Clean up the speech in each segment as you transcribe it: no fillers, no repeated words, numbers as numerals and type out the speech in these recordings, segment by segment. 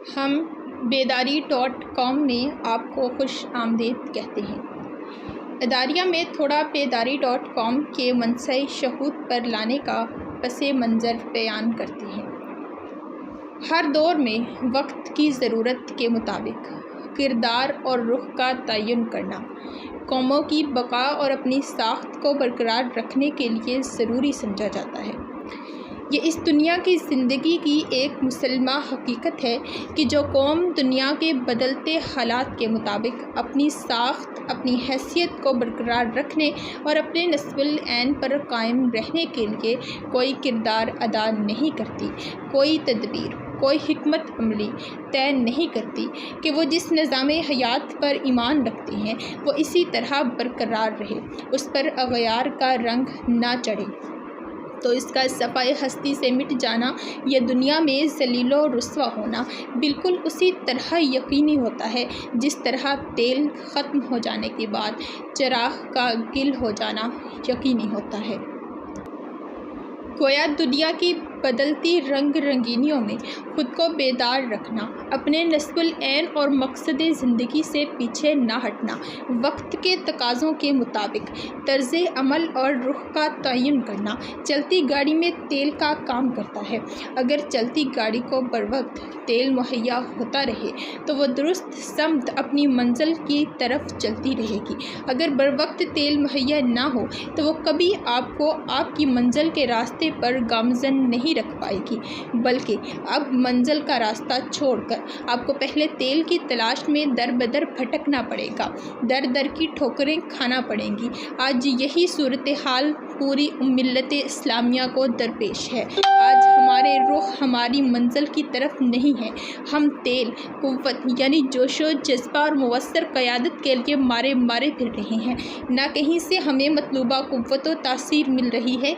ہم بیداری.com میں آپ کو خوش آمدید کہتے ہیں۔ اداریہ میں تھوڑا بیداری.com کے منصۂ شہود پر لانے کا پس منظر بیان کرتے ہیں۔ ہر دور میں وقت کی ضرورت کے مطابق کردار اور رخ کا تعین کرنا قوموں کی بقا اور اپنی ساخت کو برقرار رکھنے کے لیے ضروری سمجھا جاتا ہے۔ یہ اس دنیا کی زندگی کی ایک مسلمہ حقیقت ہے کہ جو قوم دنیا کے بدلتے حالات کے مطابق اپنی ساخت، اپنی حیثیت کو برقرار رکھنے اور اپنے نصب العین پر قائم رہنے کے لیے کوئی کردار ادا نہیں کرتی، کوئی تدبیر، کوئی حکمت عملی طے نہیں کرتی کہ وہ جس نظام حیات پر ایمان رکھتے ہیں وہ اسی طرح برقرار رہے، اس پر اغیار کا رنگ نہ چڑھے، تو اس کا صفحۂ ہستی سے مٹ جانا یا دنیا میں ذلیل و رسوا ہونا بالکل اسی طرح یقینی ہوتا ہے جس طرح تیل ختم ہو جانے کے بعد چراغ کا گل ہو جانا یقینی ہوتا ہے۔ گویا دنیا کی بدلتی رنگ رنگینیوں میں خود کو بیدار رکھنا، اپنے نصب العین اور مقصد زندگی سے پیچھے نہ ہٹنا، وقت کے تقاضوں کے مطابق طرز عمل اور رخ کا تعین کرنا چلتی گاڑی میں تیل کا کام کرتا ہے۔ اگر چلتی گاڑی کو بروقت تیل مہیا ہوتا رہے تو وہ درست سمت اپنی منزل کی طرف چلتی رہے گی، اگر بروقت تیل مہیا نہ ہو تو وہ کبھی آپ کو آپ کی منزل کے راستے پر گامزن نہیں رکھ پائے گی، بلکہ اب منزل کا راستہ چھوڑ کر آپ کو پہلے تیل کی تلاش میں در بدر بھٹکنا پڑے گا، در در کی ٹھوکریں کھانا پڑیں گی۔ آج یہی صورتحال پوری ملت اسلامیہ کو درپیش ہے۔ آج ہمارے رخ ہماری منزل کی طرف نہیں ہے، ہم تیل، قوت یعنی جوش و جذبہ اور مؤثر قیادت کے لیے مارے پھر رہے ہیں۔ نہ کہیں سے ہمیں مطلوبہ قوت و تاثیر مل رہی ہے،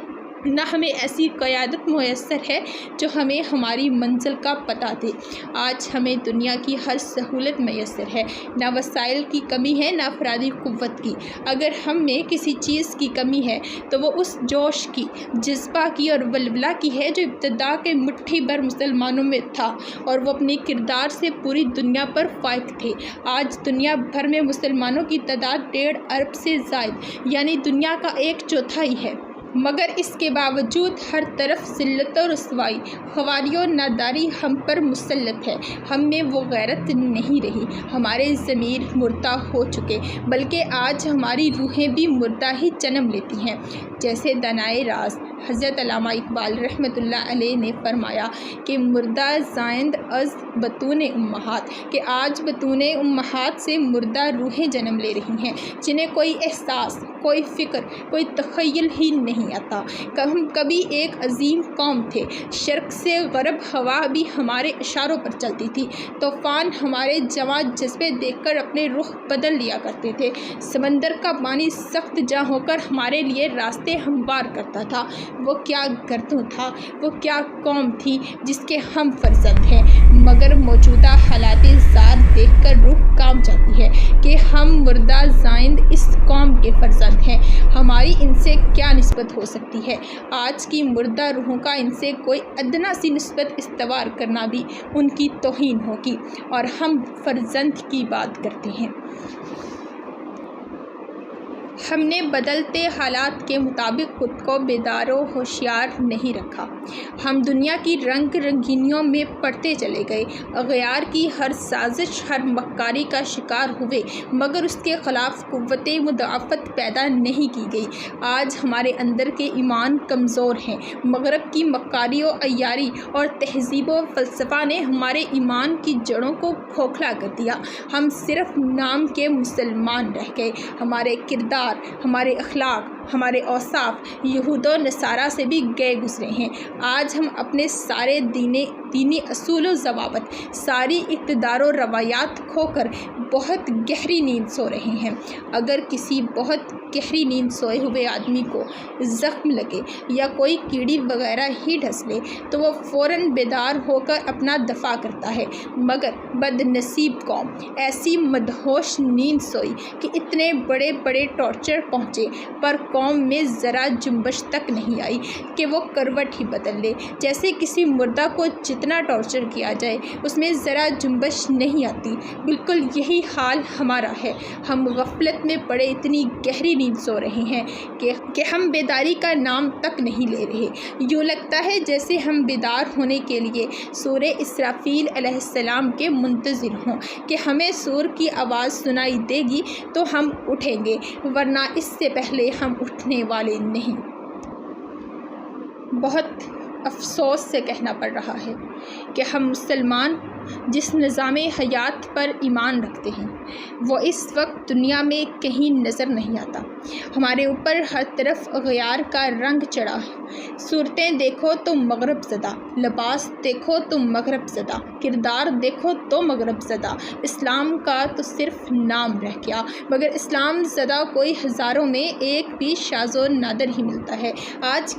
نہ ہمیں ایسی قیادت میسر ہے جو ہمیں ہماری منزل کا پتہ دے۔ آج ہمیں دنیا کی ہر سہولت میسر ہے، نہ وسائل کی کمی ہے نہ افرادی قوت کی۔ اگر ہم میں کسی چیز کی کمی ہے تو وہ اس جوش کی، جذبہ کی اور ولولہ کی ہے جو ابتدا کے مٹھی بھر مسلمانوں میں تھا اور وہ اپنے کردار سے پوری دنیا پر فائق تھے۔ آج دنیا بھر میں مسلمانوں کی تعداد 1.5 ارب سے زائد یعنی دنیا کا 1/4 ہے، مگر اس کے باوجود ہر طرف ذلت و رسوائی، خواری و ناداری ہم پر مسلط ہے۔ ہم میں وہ غیرت نہیں رہی، ہمارے ضمیر مردہ ہو چکے، بلکہ آج ہماری روحیں بھی مردہ ہی جنم لیتی ہیں۔ جیسے دانائے راز حضرت علامہ اقبال رحمۃ اللہ علیہ نے فرمایا کہ مردہ زائند از بطون امہات، کہ آج بطون امہات سے مردہ روحیں جنم لے رہی ہیں جنہیں کوئی احساس، کوئی فکر، کوئی تخیل ہی نہیں آتا۔ ہم کبھی ایک عظیم قوم تھے، شرق سے غرب ہوا بھی ہمارے اشاروں پر چلتی تھی، طوفان ہمارے جواں جذبے دیکھ کر اپنے رخ بدل لیا کرتے تھے، سمندر کا پانی سخت جاں ہو کر ہمارے لیے راستے ہموار کرتا تھا۔ وہ کیا گردوں تھا، وہ کیا قوم تھی جس کے ہم فرزند ہیں، مگر موجودہ حالات زار دیکھ کر روح کانپ جاتی ہے کہ ہم مردہ زائند اس قوم کے فرزند ہیں۔ ہماری ان سے کیا نسبت ہو سکتی ہے؟ آج کی مردہ روحوں کا ان سے کوئی ادنا سی نسبت استوار کرنا بھی ان کی توہین ہوگی، اور ہم فرزند کی بات کرتے ہیں۔ ہم نے بدلتے حالات کے مطابق خود کو بیدار و ہوشیار نہیں رکھا۔ ہم دنیا کی رنگ رنگینیوں میں پڑتے چلے گئے، اغیار کی ہر سازش، ہر مکاری کا شکار ہوئے، مگر اس کے خلاف قوت مدافعت پیدا نہیں کی گئی۔ آج ہمارے اندر کے ایمان کمزور ہیں، مغرب کی مکاری و عیاری اور تہذیب و فلسفہ نے ہمارے ایمان کی جڑوں کو کھوکھلا کر دیا۔ ہم صرف نام کے مسلمان رہ گئے، ہمارے کردار، ہمارے اخلاق، ہمارے اوصاف یہود و نصارہ سے بھی گئے گزرے ہیں۔ آج ہم اپنے سارے دینی اصول و ضوابط، ساری اقتدار و روایات کھو کر بہت گہری نیند سو رہے ہیں۔ اگر کسی بہت گہری نیند سوئے ہوئے آدمی کو زخم لگے یا کوئی کیڑی وغیرہ ہی ڈس لے تو وہ فوراً بیدار ہو کر اپنا دفاع کرتا ہے، مگر بد نصیب قوم ایسی مدہوش نیند سوئی کہ اتنے بڑے بڑے ٹارچر پہنچے پر قوم میں ذرا جنبش تک نہیں آئی کہ وہ کروٹ ہی بدل لے۔ جیسے کسی مردہ کو جتنا ٹارچر کیا جائے اس میں ذرا جنبش نہیں آتی، بالکل یہی حال ہمارا ہے۔ ہم غفلت میں پڑے اتنی گہری نیند سو رہے ہیں کہ ہم بیداری کا نام تک نہیں لے رہے۔ یوں لگتا ہے جیسے ہم بیدار ہونے کے لیے سورہ اسرافیل علیہ السلام کے منتظر ہوں کہ ہمیں سور کی آواز سنائی دے گی تو ہم اٹھیں گے، ورنہ اس سے پہلے ہم اٹھنے والے نہیں۔ بہت افسوس سے کہنا پڑ رہا ہے کہ ہم مسلمان جس نظام حیات پر ایمان رکھتے ہیں وہ اس وقت دنیا میں کہیں نظر نہیں آتا۔ ہمارے اوپر ہر طرف اغیار کا رنگ چڑھا ہے۔ صورتیں دیکھو تو مغرب زدہ، لباس دیکھو تو مغرب زدہ، کردار دیکھو تو مغرب زدہ۔ اسلام کا تو صرف نام رہ گیا، مگر اسلام زدہ کوئی ہزاروں میں ایک بھی شاذ و نادر ہی ملتا ہے۔ آج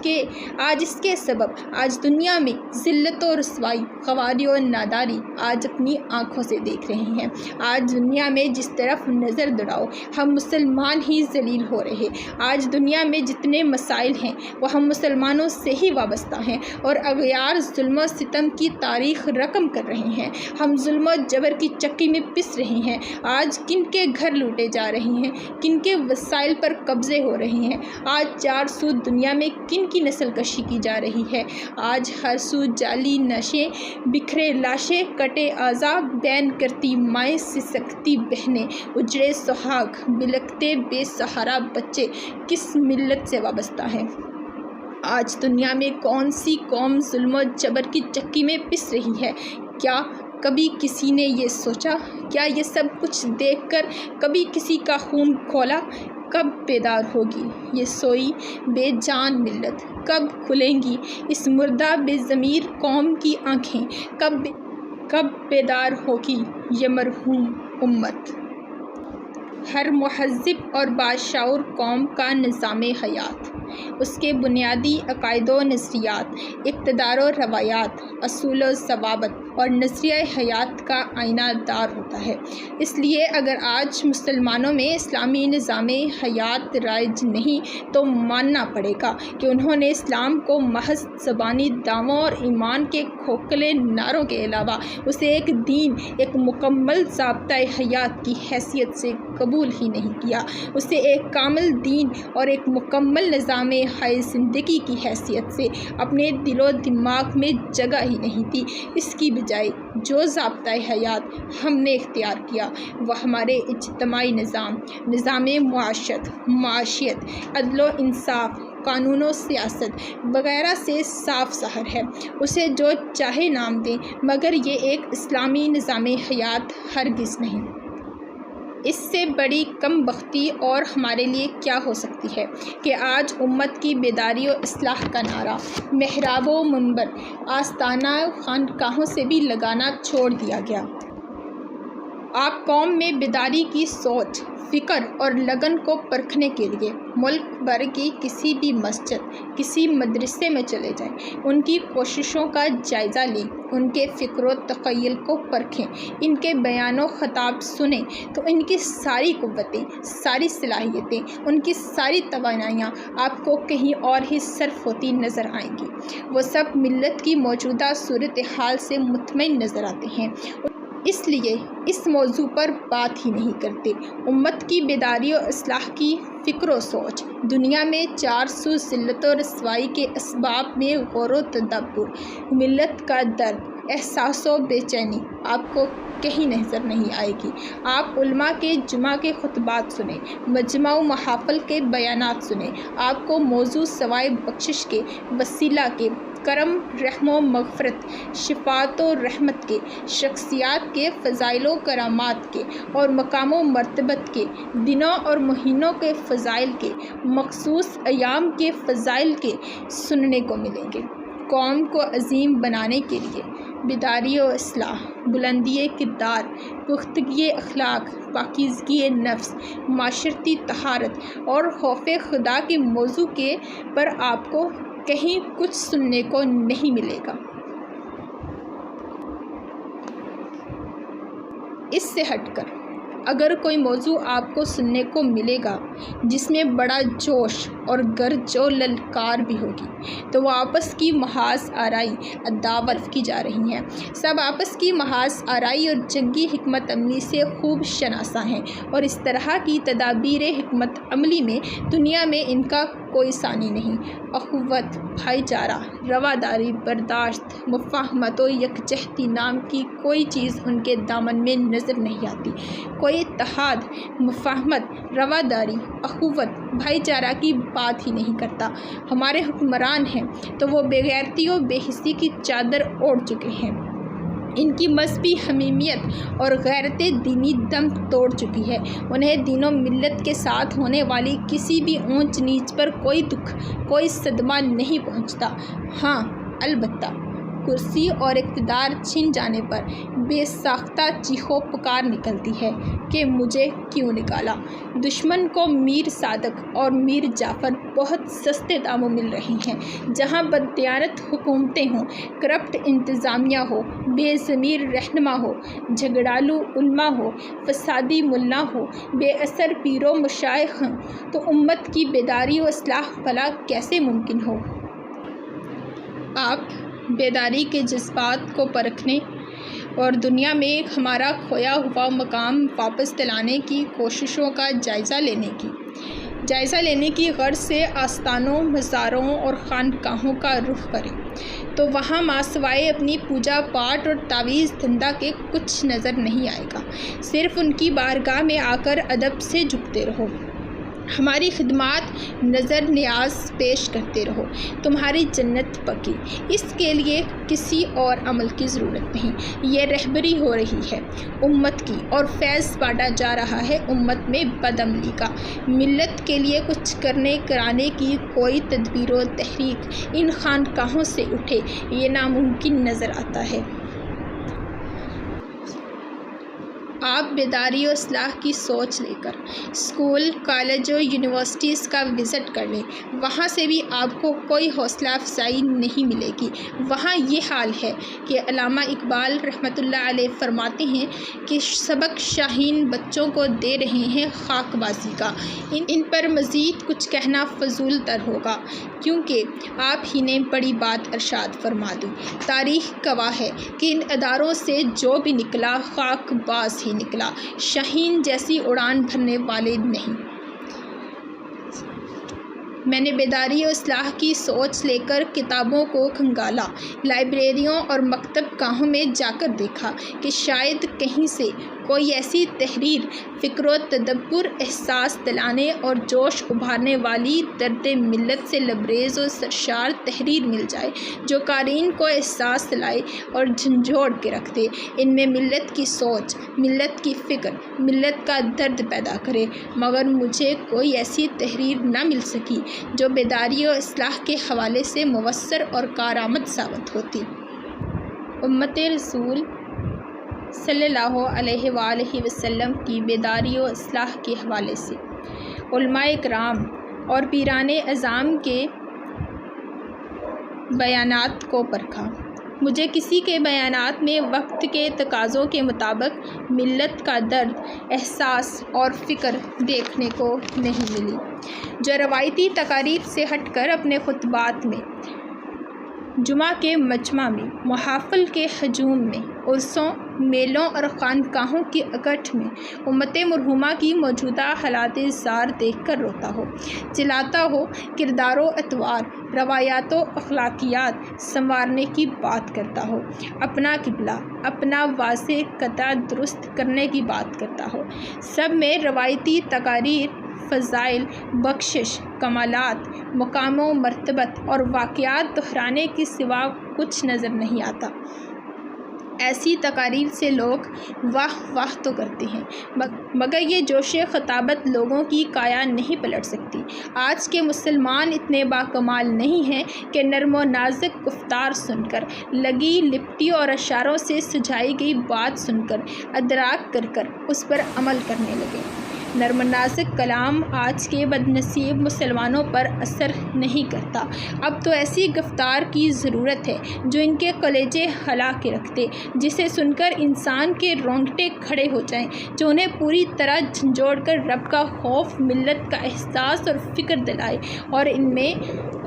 اس کے سبب آج دنیا میں ذلت و رسوائی، خواری و ناداری آج اپنی آنکھوں سے دیکھ رہے ہیں۔ آج دنیا میں جس طرف نظر دوڑاؤ ہم مسلمان ہی ذلیل ہو رہے۔ آج دنیا میں جتنے مسائل ہیں وہ ہم مسلمانوں سے ہی وابستہ ہیں اور اغیار ظلم و ستم کی تاریخ رقم کر رہے ہیں۔ ہم ظلم و جبر کی چکی میں پس رہے ہیں۔ آج کن کے گھر لوٹے جا رہے ہیں، کن کے وسائل پر قبضے ہو رہے ہیں۔ آج چار سو دنیا میں کن کی نسل کشی کی جا رہی ہے۔ آج ہر سو جعلی نشیں، بکھرے لاشیں، کٹے اعضاء، بین کرتی مائیں، سسکتی بہنیں، اجڑے سہاگ، بلکتے بے سہارا بچے کس ملت سے وابستہ ہیں۔ آج دنیا میں کون سی قوم ظلم و جبر کی چکی میں پس رہی ہے؟ کیا کبھی کسی نے یہ سوچا؟ کیا یہ سب کچھ دیکھ کر کبھی کسی کا خون کھولا؟ کب بیدار ہوگی یہ سوئی بے جان ملت؟ کب کھلیں گی اس مردہ بے ضمیر قوم کی آنکھیں؟ کب بیدار ہوگی یہ مرحوم امت؟ ہر مہذب اور باشعور قوم کا نظام حیات، اس کے بنیادی عقائد و نظریات، اقتدار و روایات، اصول و ضوابط اور نظریہ حیات کا آئینہ دار ہوتا ہے۔ اس لیے اگر آج مسلمانوں میں اسلامی نظام حیات رائج نہیں تو ماننا پڑے گا کہ انہوں نے اسلام کو محض زبانی دعووں اور ایمان کے کھوکھلے نعروں کے علاوہ اسے ایک دین، ایک مکمل ضابطۂ حیات کی حیثیت سے قبول ہی نہیں کیا، اسے ایک کامل دین اور ایک مکمل نظام حیات زندگی کی حیثیت سے اپنے دل و دماغ میں جگہ ہی نہیں دی۔ اس کی بجائے جو ضابطۂ حیات ہم نے اختیار کیا وہ ہمارے اجتماعی نظام معاشیت، عدل و انصاف، قانون و سیاست وغیرہ سے صاف ظاہر ہے۔ اسے جو چاہے نام دیں مگر یہ ایک اسلامی نظام حیات ہرگز نہیں۔ اس سے بڑی کم بختی اور ہمارے لیے کیا ہو سکتی ہے کہ آج امت کی بیداری و اصلاح کا نعرہ محراب و منبر، آستانہ خانقاہوں سے بھی لگانا چھوڑ دیا گیا۔ آپ قوم میں بیداری کی سوچ، فکر اور لگن کو پرکھنے کے لیے ملک بھر کی کسی بھی مسجد، کسی مدرسے میں چلے جائیں، ان کی کوششوں کا جائزہ لیں، ان کے فکر و تخیل کو پرکھیں، ان کے بیان و خطاب سنیں تو ان کی ساری قوتیں، ساری صلاحیتیں، ان کی ساری توانائیاں آپ کو کہیں اور ہی صرف ہوتی نظر آئیں گی۔ وہ سب ملت کی موجودہ صورتحال سے مطمئن نظر آتے ہیں، اس لیے اس موضوع پر بات ہی نہیں کرتے۔ امت کی بیداری و اصلاح کی فکر و سوچ، دنیا میں 400 ذلت و رسوائی کے اسباب میں غور و تدبر، ملت کا درد، احساس و بے چینی آپ کو کہیں نظر نہیں آئے گی۔ آپ علماء کے جمعہ کے خطبات سنیں، مجمع و محافل کے بیانات سنیں، آپ کو موضوع سوائے بخشش کے، وسیلہ کے، کرم، رحم و مغفرت، شفاعت و رحمت کے، شخصیات کے، فضائل و کرامات کے اور مقام و مرتبت کے، دنوں اور مہینوں کے فضائل کے، مخصوص ایام کے فضائل کے سننے کو ملیں گے۔ قوم کو عظیم بنانے کے لیے بیداری و اصلاح، بلندی کردار، پختگی اخلاق، پاکیزگی نفس، معاشرتی طہارت اور خوف خدا کے موضوع کے پر آپ کو کہیں کچھ سننے کو نہیں ملے گا۔ اس سے ہٹ کر اگر کوئی موضوع آپ کو سننے کو ملے گا جس میں بڑا جوش اور گرج و للکار بھی ہوگی تو وہ آپس کی محض آرائی عداوت کی جا رہی ہیں۔ سب آپس کی محض آرائی اور جنگی حکمت عملی سے خوب شناسا ہیں اور اس طرح کی تدابیر حکمت عملی میں دنیا میں ان کا کوئی ثانی نہیں۔ اخوت، بھائی چارہ، رواداری، برداشت، مفاہمت و یکجہتی نام کی کوئی چیز ان کے دامن میں نظر نہیں آتی۔ کوئی اتحاد، مفاہمت، رواداری، اخوت، بھائی چارہ کی بات ہی نہیں کرتا۔ ہمارے حکمران ہیں تو وہ بے غیرتی و بے حسی کی چادر اوڑھ چکے ہیں۔ ان کی مذہبی حمیمیت اور غیرت دینی دم توڑ چکی ہے۔ انہیں دین و ملت کے ساتھ ہونے والی کسی بھی اونچ نیچ پر کوئی دکھ، کوئی صدمہ نہیں پہنچتا۔ ہاں البتہ کرسی اور اقتدار چھن جانے پر بے ساختہ چیخ و پکار نکلتی ہے کہ مجھے کیوں نکالا۔ دشمن کو میر صادق اور میر جعفر بہت سستے داموں مل رہی ہیں۔ جہاں بددیانت حکومتیں ہوں، کرپٹ انتظامیہ ہو، بے ضمیر رہنما ہو، جھگڑالو علماء ہو، فسادی ملا ہو، بے اثر پیر و مشائخ ہوں، تو امت کی بیداری و اصلاح بھلا کیسے ممکن ہو؟ آپ بیداری کے جذبات کو پرکھنے اور دنیا میں ہمارا کھویا ہوا مقام واپس دلانے کی کوششوں کا جائزہ لینے کی غرض سے آستانوں، مزاروں اور خانقاہوں کا رخ کریں تو وہاں ماں سوائے اپنی پوجا پاٹ اور تعویذ دھندہ کے کچھ نظر نہیں آئے گا۔ صرف ان کی بارگاہ میں آ کر ادب سے جھکتے رہو، ہماری خدمات نظر نیاز پیش کرتے رہو، تمہاری جنت پکی۔ اس کے لیے کسی اور عمل کی ضرورت نہیں۔ یہ رہبری ہو رہی ہے امت کی اور فیض بانٹا جا رہا ہے امت میں بدعملی کا۔ ملت کے لیے کچھ کرنے کرانے کی کوئی تدبیر و تحریک ان خانقاہوں سے اٹھے یہ ناممکن نظر آتا ہے۔ آپ بیداری و اصلاح کی سوچ لے کر اسکول، کالج و یونیورسٹیز کا وزٹ کر لیں، وہاں سے بھی آپ کو کوئی حوصلہ افزائی نہیں ملے گی۔ وہاں یہ حال ہے کہ علامہ اقبال رحمۃ اللہ علیہ فرماتے ہیں کہ سبق شاہین بچوں کو دے رہے ہیں خاک بازی کا۔ ان پر مزید کچھ کہنا فضول تر ہوگا کیونکہ آپ ہی نے بڑی بات ارشاد فرما دی۔ تاریخ گواہ ہے کہ ان اداروں سے جو بھی نکلا خاک باز ہی نکلا، شاہین جیسی اڑان بھرنے والے نہیں۔ میں نے بیداری و اصلاح کی سوچ لے کر کتابوں کو کھنگالا، لائبریریوں اور مکتب گاہوں میں جا کر دیکھا کہ شاید کہیں سے کوئی ایسی تحریر فکر و تدبر، احساس دلانے اور جوش ابھارنے والی درد ملت سے لبریز و سرشار تحریر مل جائے جو قارئین کو احساس دلائے اور جھنجھوڑ کے رکھ دے، ان میں ملت کی سوچ، ملت کی فکر، ملت کا درد پیدا کرے۔ مگر مجھے کوئی ایسی تحریر نہ مل سکی جو بیداری و اصلاح کے حوالے سے مؤثر اور کارآمد ثابت ہوتی۔ امت رسول صلی اللہ علیہ وآلہ وسلم کی بیداری و اصلاح کے حوالے سے علماء کرام اور پیران اعظام کے بیانات کو پرکھا۔ مجھے کسی کے بیانات میں وقت کے تقاضوں کے مطابق ملت کا درد، احساس اور فکر دیکھنے کو نہیں ملی، جو روایتی تقاریب سے ہٹ کر اپنے خطبات میں، جمعہ کے مجمع میں، محافل کے ہجوم میں، عرسوں، میلوں اور خانقاہوں کی اکٹھ میں امت مرحومہ کی موجودہ حالات زار دیکھ کر روتا ہو، چلاتا ہو، کردار و اطوار، روایات و اخلاقیات سنوارنے کی بات کرتا ہو، اپنا قبلہ، اپنا واضح قطع درست کرنے کی بات کرتا ہو۔ سب میں روایتی تقاریر، فضائل، بخشش، کمالات، مقام و مرتبت اور واقعات دہرانے کے سوا کچھ نظر نہیں آتا۔ ایسی تقاریر سے لوگ واہ واہ تو کرتے ہیں، مگر یہ جوش خطابت لوگوں کی کایا نہیں پلٹ سکتی۔ آج کے مسلمان اتنے باکمال نہیں ہیں کہ نرم و نازک گفتار سن کر، لگی لپٹی اور اشاروں سے سجھائی گئی بات سن کر، ادراک کر اس پر عمل کرنے لگے۔ نرم نازک کلام آج کے بد نصیب مسلمانوں پر اثر نہیں کرتا۔ اب تو ایسی گفتار کی ضرورت ہے جو ان کے کلیجے ہلا کے رکھ دے، جسے سن کر انسان کے رونگٹے کھڑے ہو جائیں، جو انہیں پوری طرح جھنجھوڑ کر رب کا خوف، ملت کا احساس اور فکر دلائے، اور ان میں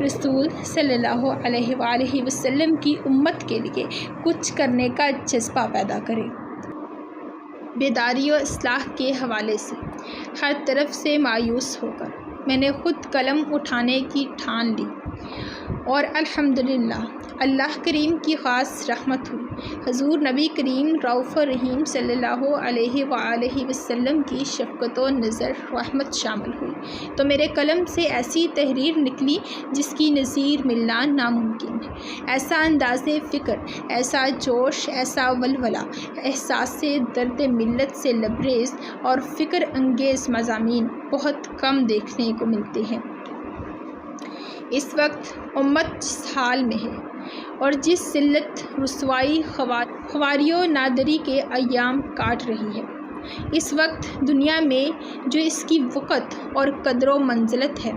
رسول صلی اللہ علیہ وآلہ وسلم کی امت کے لیے کچھ کرنے کا جذبہ پیدا کرے۔ بیداری و اصلاح کے حوالے سے ہر طرف سے مایوس ہو کر میں نے خود قلم اٹھانے کی ٹھان لی، اور الحمدللہ اللہ کریم کی خاص رحمت ہوئی، حضور نبی کریم رؤوف الرحیم صلی اللہ علیہ وآلہ وسلم کی شفقت و نظر رحمت شامل ہوئی، تو میرے قلم سے ایسی تحریر نکلی جس کی نظیر ملنا ناممکن ہے۔ ایسا انداز فکر، ایسا جوش، ایسا ولولہ، احساس درد ملت سے لبریز اور فکر انگیز مضامین بہت کم دیکھنے کو ملتے ہیں۔ اس وقت امت جس حال میں ہے اور جس ذلت، رسوائی، خواری و نادری کے ایام کاٹ رہی ہے، اس وقت دنیا میں جو اس کی وقت اور قدر و منزلت ہے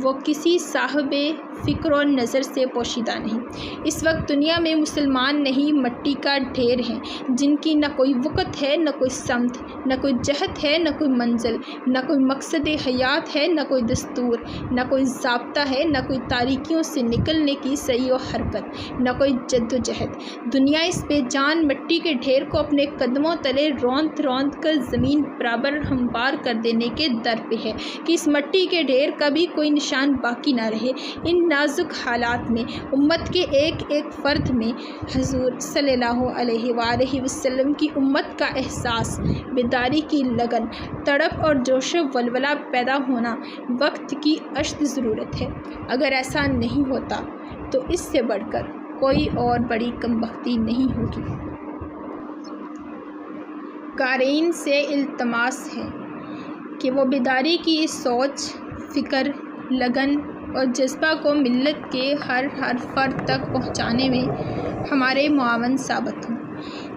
وہ کسی صاحب فکر و نظر سے پوشیدہ نہیں۔ اس وقت دنیا میں مسلمان نہیں، مٹی کا ڈھیر ہیں، جن کی نہ کوئی وقت ہے، نہ کوئی سمت، نہ کوئی جہت ہے، نہ کوئی منزل، نہ کوئی مقصد حیات ہے، نہ کوئی دستور، نہ کوئی ضابطہ ہے، نہ کوئی تاریکیوں سے نکلنے کی سعی و حرکت، نہ کوئی جد و جہد۔ دنیا اس بے جان مٹی کے ڈھیر کو اپنے قدموں تلے روند کر زمین برابر ہموار کر دینے کے در پہ ہے کہ اس مٹی کے ڈھیر کا بھی کوئی نشان باقی نہ رہے۔ ان نازک حالات میں امت کے ایک ایک فرد میں حضور صلی اللہ علیہ وآلہ وسلم کی امت کا احساس، بیداری کی لگن، تڑپ اور جوش و ولولہ پیدا ہونا وقت کی اشد ضرورت ہے۔ اگر ایسا نہیں ہوتا تو اس سے بڑھ کر کوئی اور بڑی کمبختی نہیں ہوگی۔ قارئین سے التماس ہے کہ وہ بیداری کی اس سوچ، فکر، لگن اور جذبہ کو ملت کے ہر فرد تک پہنچانے میں ہمارے معاون ثابت ہوں،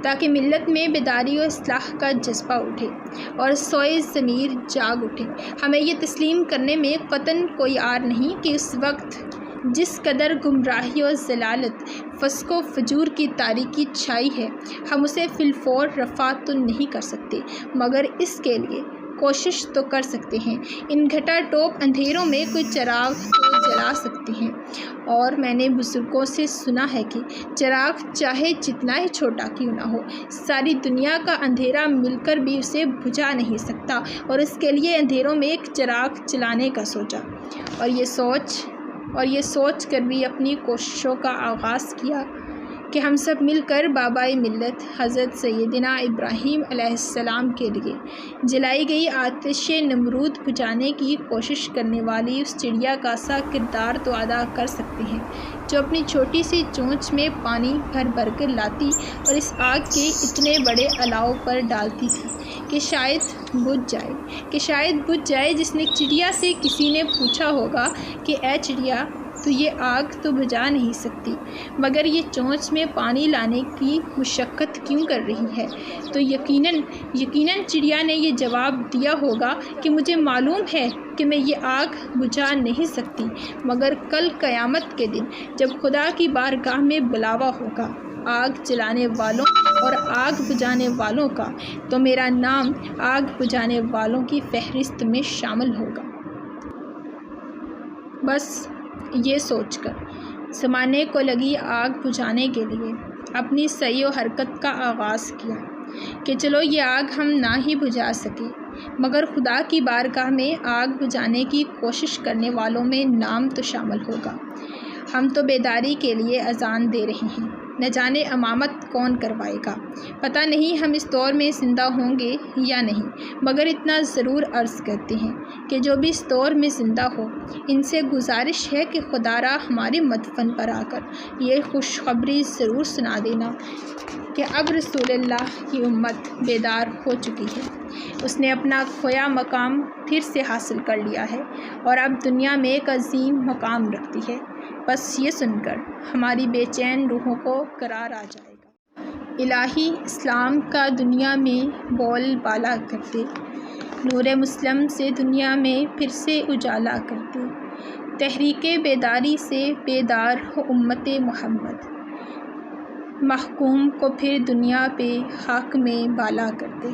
تاکہ ملت میں بیداری و اصلاح کا جذبہ اٹھے اور سوئے ضمیر جاگ اٹھے۔ ہمیں یہ تسلیم کرنے میں قطعاً کوئی عار نہیں کہ اس وقت جس قدر گمراہی و ضلالت، فسق و فجور کی تاریکی چھائی ہے، ہم اسے فی الفور رفع تو نہیں کر سکتے، مگر اس کے لیے کوشش تو کر سکتے ہیں۔ ان گھٹا ٹوپ اندھیروں میں کوئی چراغ تو جلا سکتے ہیں، اور میں نے بزرگوں سے سنا ہے کہ چراغ چاہے جتنا ہی چھوٹا کیوں نہ ہو، ساری دنیا کا اندھیرا مل کر بھی اسے بجھا نہیں سکتا، اور اس کے لیے اندھیروں میں ایک چراغ جلانے کا سوچا، اور یہ سوچ کر بھی اپنی کوششوں کا آغاز کیا کہ ہم سب مل کر بابائے ملت حضرت سیدنا ابراہیم علیہ السلام کے لیے جلائی گئی آتش نمرود بجھانے کی کوشش کرنے والی اس چڑیا کا سا کردار تو ادا کر سکتے ہیں جو اپنی چھوٹی سی چونچ میں پانی بھر کر لاتی اور اس آگ کے اتنے بڑے الاؤ پر ڈالتی تھی کہ شاید بجھ جائے، جس نے چڑیا سے کسی نے پوچھا ہوگا کہ اے چڑیا، تو یہ آگ تو بجھا نہیں سکتی، مگر یہ چونچ میں پانی لانے کی مشقت کیوں کر رہی ہے؟ تو یقیناً چڑیا نے یہ جواب دیا ہوگا کہ مجھے معلوم ہے کہ میں یہ آگ بجھا نہیں سکتی، مگر کل قیامت کے دن جب خدا کی بارگاہ میں بلاوا ہوگا آگ جلانے والوں اور آگ بجھانے والوں کا، تو میرا نام آگ بجھانے والوں کی فہرست میں شامل ہوگا۔ بس یہ سوچ کر زمانے کو لگی آگ بجھانے کے لیے اپنی سعی و حرکت کا آغاز کیا کہ چلو یہ آگ ہم نہ ہی بجھا سکے، مگر خدا کی بارگاہ میں آگ بجھانے کی کوشش کرنے والوں میں نام تو شامل ہوگا۔ ہم تو بیداری کے لیے اذان دے رہے ہیں نہ جانے امامت کون کروائے گا۔ پتہ نہیں ہم اس دور میں زندہ ہوں گے یا نہیں، مگر اتنا ضرور عرض کرتے ہیں کہ جو بھی اس دور میں زندہ ہو، ان سے گزارش ہے کہ خدا را ہمارے مدفن پر آ کر یہ خوشخبری ضرور سنا دینا کہ اب رسول اللہ کی امت بیدار ہو چکی ہے، اس نے اپنا کھویا مقام پھر سے حاصل کر لیا ہے اور اب دنیا میں ایک عظیم مقام رکھتی ہے۔ بس یہ سن کر ہماری بے چین روحوں کو قرار آ جائے گا۔ الہی اسلام کا دنیا میں بول بالا کرتے، نور مسلم سے دنیا میں پھر سے اجالا کرتے، تحریک بیداری سے بیدار ہو امت محمد، محکوم کو پھر دنیا پہ حاکم بالا کرتے۔